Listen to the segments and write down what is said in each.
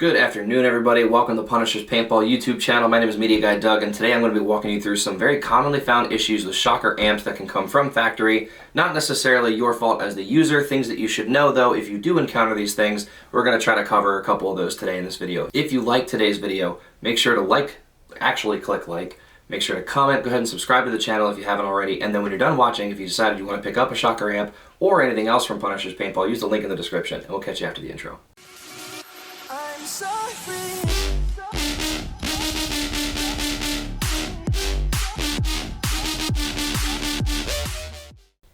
Good afternoon, everybody. Welcome to Punisher's Paintball YouTube channel. My name is Media Guy Doug, and today I'm going to be walking you through some very commonly found issues with shocker amps that can come from factory. Not necessarily your fault as the user, things that you should know though. If you do encounter these things, we're going to try to cover a couple of those today in this video. If you like today's video, make sure to click like. Make sure to comment, go ahead and subscribe to the channel if you haven't already, and then when you're done watching, if you decided you want to pick up a shocker amp or anything else from Punisher's Paintball, use the link in the description, and we'll catch you after the intro. I'm so free.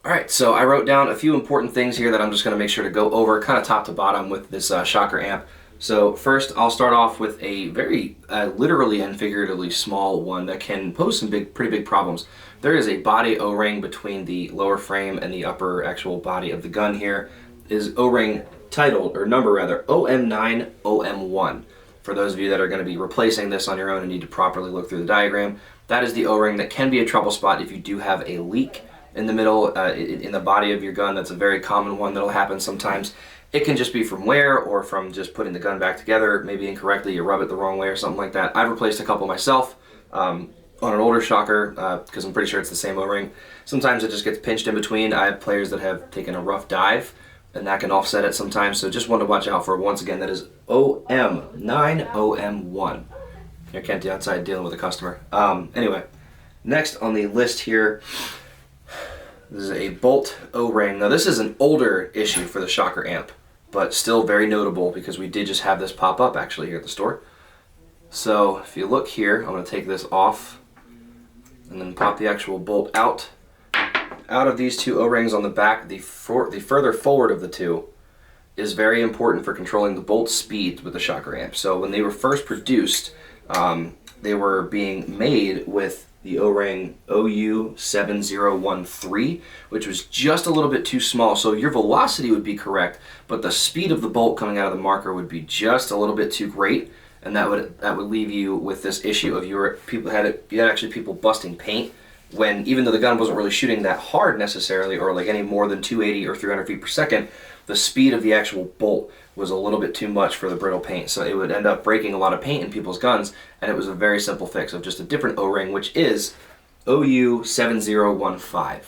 Alright, so I wrote down a few important things here that I'm just going to make sure to go over kind of top to bottom with this shocker amp. So first, I'll start off with a very literally and figuratively small one that can pose some pretty big problems. There is a body O-ring between the lower frame and the upper actual body of the gun here. Is O-ring titled, or number rather, OM9 OM1. For those of you that are going to be replacing this on your own and need to properly look through the diagram, that is the O-ring that can be a trouble spot if you do have a leak in the middle, in the body of your gun. That's a very common one that'll happen sometimes. It can just be from wear or from just putting the gun back together, maybe incorrectly, you rub it the wrong way or something like that. I've replaced a couple myself on an older shocker because I'm pretty sure it's the same O-ring. Sometimes it just gets pinched in between. I have players that have taken a rough dive and that can offset it sometimes, so just want to watch out for it. Once again, that is OM9 OM1. I can't be outside dealing with a customer. Anyway, next on the list here, this is a bolt O-ring. Now this is an older issue for the shocker amp, but still very notable because we did just have this pop up actually here at the store. So if you look here, I'm going to take this off and then pop the actual bolt out. Out of these two O-rings on the back, the further forward of the two is very important for controlling the bolt speed with the shocker amp. So when they were first produced, they were being made with the O-ring OU7013, which was just a little bit too small. So your velocity would be correct, but the speed of the bolt coming out of the marker would be just a little bit too great, and that would leave you with this issue of you had actually people busting paint when, even though the gun wasn't really shooting that hard necessarily, or like any more than 280 or 300 feet per second, the speed of the actual bolt was a little bit too much for the brittle paint, so it would end up breaking a lot of paint in people's guns, and it was a very simple fix of just a different O-ring, which is OU7015.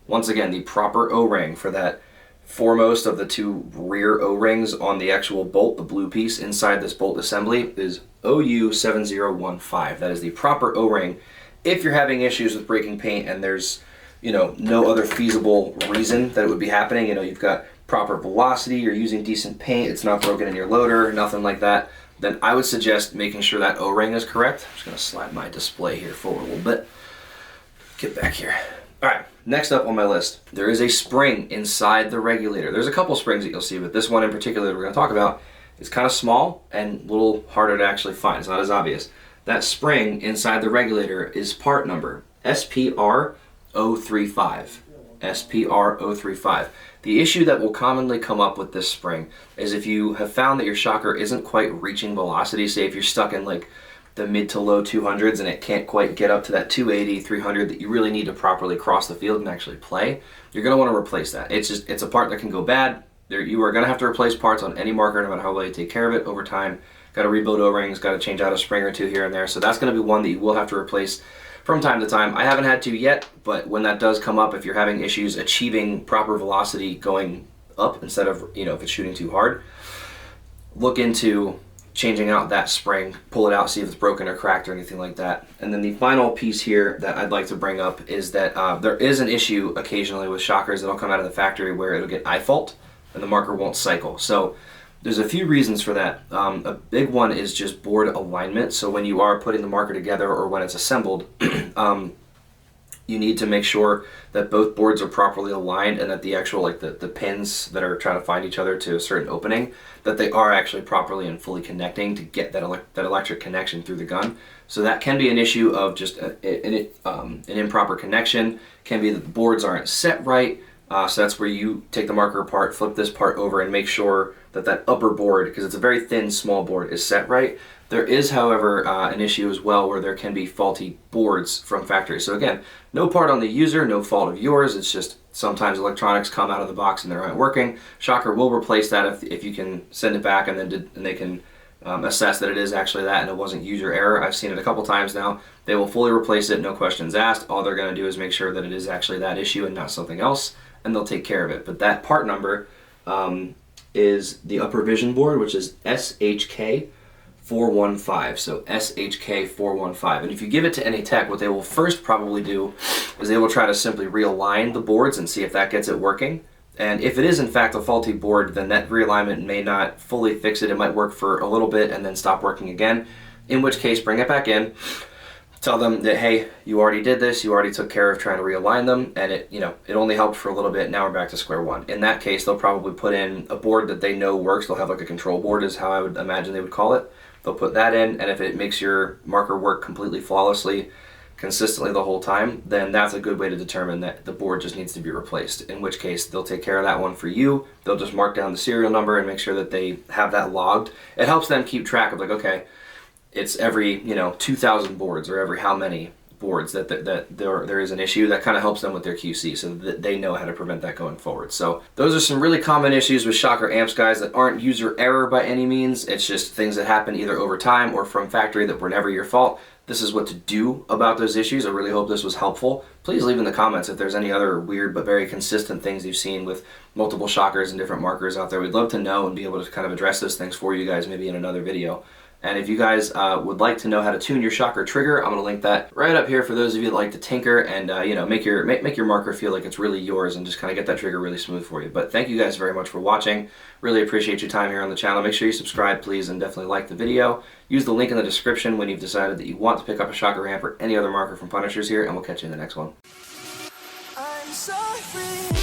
Once again, the proper O-ring for that foremost of the two rear O-rings on the actual bolt, the blue piece inside this bolt assembly, is OU7015. That is the proper O-ring if you're having issues with breaking paint and there's, no other feasible reason that it would be happening. You've got proper velocity, you're using decent paint, it's not broken in your loader, nothing like that, then I would suggest making sure that O-ring is correct. I'm just going to slide my display here forward a little bit. Get back here. Alright, next up on my list, there is a spring inside the regulator. There's a couple springs that you'll see, but this one in particular that we're going to talk about is kind of small and a little harder to actually find. It's not as obvious. That spring inside the regulator is part number SPR035. SPR035. The issue that will commonly come up with this spring is if you have found that your shocker isn't quite reaching velocity, say if you're stuck in like the mid to low 200s and it can't quite get up to that 280, 300 that you really need to properly cross the field and actually play, you're going to want to replace that. It's a part that can go bad. You are going to have to replace parts on any marker no matter how well you take care of it over time. Got to rebuild O-rings, got to change out a spring or two here and there, so that's going to be one that you will have to replace from time to time. I haven't had to yet, but when that does come up, if you're having issues achieving proper velocity going up instead of, if it's shooting too hard, look into changing out that spring, pull it out, see if it's broken or cracked or anything like that. And then the final piece here that I'd like to bring up is that there is an issue occasionally with shockers that'll come out of the factory where it'll get eye fault and the marker won't cycle. So there's a few reasons for that. A big one is just board alignment. So when you are putting the marker together or when it's assembled, you need to make sure that both boards are properly aligned and that the actual, the pins that are trying to find each other to a certain opening, that they are actually properly and fully connecting to get that electric connection through the gun. So that can be an issue of just an improper connection. Can be that the boards aren't set right. So that's where you take the marker apart, flip this part over, and make sure that that upper board, because it's a very thin, small board, is set right. There is, however, an issue as well where there can be faulty boards from factory. So again, no part on the user, no fault of yours. It's just sometimes electronics come out of the box and they aren't working. Shocker will replace that if you can send it back, and then they can assess that it is actually that and it wasn't user error. I've seen it a couple times now. They will fully replace it, no questions asked. All they're going to do is make sure that it is actually that issue and not something else, and they'll take care of it. But that part number is the upper vision board, which is SHK 415. So SHK 415. And if you give it to any tech, what they will first probably do is they will try to simply realign the boards and see if that gets it working. And if it is in fact a faulty board, then that realignment may not fully fix it. It might work for a little bit and then stop working again, in which case bring it back in, tell them that, hey, you already did this, you already took care of trying to realign them, and it only helped for a little bit, now we're back to square one. In that case, they'll probably put in a board that they know works. They'll have like a control board is how I would imagine they would call it. They'll put that in, and if it makes your marker work completely flawlessly, consistently the whole time, then that's a good way to determine that the board just needs to be replaced, in which case they'll take care of that one for you. They'll just mark down the serial number and make sure that they have that logged. It helps them keep track of like, okay, it's every 2,000 boards or every how many boards that there is an issue. That kind of helps them with their QC so that they know how to prevent that going forward. So those are some really common issues with shocker amps, guys, that aren't user error by any means. It's just things that happen either over time or from factory that were never your fault. This is what to do about those issues. I really hope this was helpful. Please leave in the comments if there's any other weird but very consistent things you've seen with multiple shockers and different markers out there. We'd love to know and be able to kind of address those things for you guys maybe in another video. And if you guys would like to know how to tune your shocker trigger, I'm going to link that right up here for those of you that like to tinker and make your marker feel like it's really yours and just kind of get that trigger really smooth for you. But thank you guys very much for watching. Really appreciate your time here on the channel. Make sure you subscribe, please, and definitely like the video. Use the link in the description when you've decided that you want to pick up a shocker amp or any other marker from Punishers here, and we'll catch you in the next one. I'm so free.